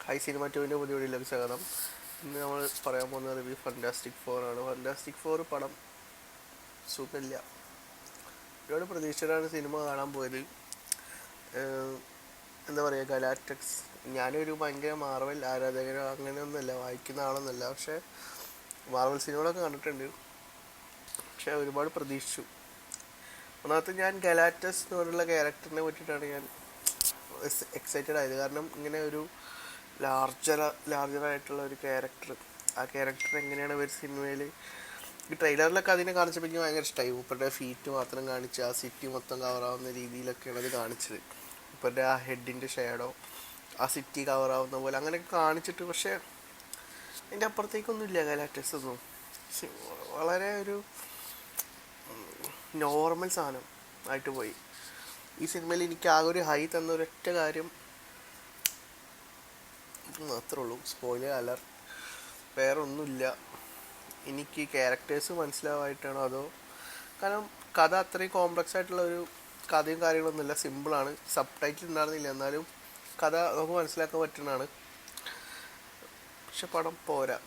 High cinema ടൂവിൻ്റെ പുതിയ വീഡിയോയിലേക്ക് സ്വാഗതം. ഇന്ന് നമ്മൾ പറയാൻ പോകുന്ന റിവ്യൂ ഫാന്റാസ്റ്റിക് ഫോർ ആണ്. ഫാന്റാസ്റ്റിക് ഫോർ പടം സുഖമില്ല. ഒരുപാട് പ്രതീക്ഷയിലാണ് സിനിമ കാണാൻ പോയത്. എന്താ പറയുക, ഗലാക്റ്റിക്സ്. ഞാനൊരു ഭയങ്കര മാർവൽ ആരാധകരോ അങ്ങനെയൊന്നുമല്ല, വായിക്കുന്ന ആളൊന്നുമല്ല. പക്ഷേ മാർവൽ സിനിമകളൊക്കെ കണ്ടിട്ടുണ്ട്. പക്ഷേ ഒരുപാട് പ്രതീക്ഷിച്ചു. ഒന്നാമത്തെ ഞാൻ ഗലാക്റ്റസ് എന്ന് പറഞ്ഞുള്ള ക്യാരക്ടറിനെ പറ്റിയിട്ടാണ് ഞാൻ എക്സൈറ്റഡ് ആയത്. കാരണം ഇങ്ങനെ ഒരു ലാർജറായിട്ടുള്ള ഒരു ക്യാരക്ടർ, ആ ക്യാരക്ടർ എങ്ങനെയാണ് ഒരു സിനിമയിൽ ഈ ട്രെയിലറിലൊക്കെ അതിനെ കാണിച്ചപ്പോൾ എനിക്ക് ഭയങ്കര ഇഷ്ടമായി. മൂപ്പരുടെ ഫീറ്റ് മാത്രം കാണിച്ച് ആ സിറ്റി മൊത്തം കവറാവുന്ന രീതിയിലൊക്കെയാണ് അത് കാണിച്ചത്. മൂപ്പരുടെ ആ ഹെഡിൻ്റെ ഷേഡോ ആ സിറ്റി കവറാവുന്ന പോലെ അങ്ങനെയൊക്കെ കാണിച്ചിട്ട്, പക്ഷേ അതിൻ്റെ അപ്പുറത്തേക്കൊന്നും ഇല്ല ഗലാക്റ്റസ് ഒന്നും. വളരെ ഒരു നോർമൽ സാധനം ആയിട്ട് പോയി. ഈ സിനിമയിൽ എനിക്ക് ആകെ ഒരു ഹൈ തന്ന ഒരൊറ്റ കാര്യം മാത്രമേ ഉള്ളൂ. Spoiler alert. വേറെ ഒന്നുമില്ല. എനിക്ക് ക്യാരക്ടേഴ്സ് മനസ്സിലാവായിട്ടാണോ അതോ, കാരണം കഥ അത്രയും കോംപ്ലക്സ് ആയിട്ടുള്ള ഒരു കഥയും കാര്യങ്ങളൊന്നുമില്ല, സിമ്പിളാണ്. സബ് ടൈറ്റിൽ ഉണ്ടായിരുന്നില്ല, എന്നാലും കഥ നമുക്ക് മനസ്സിലാക്കാൻ പറ്റുന്നതാണ്. പക്ഷെ പടം പോരാ.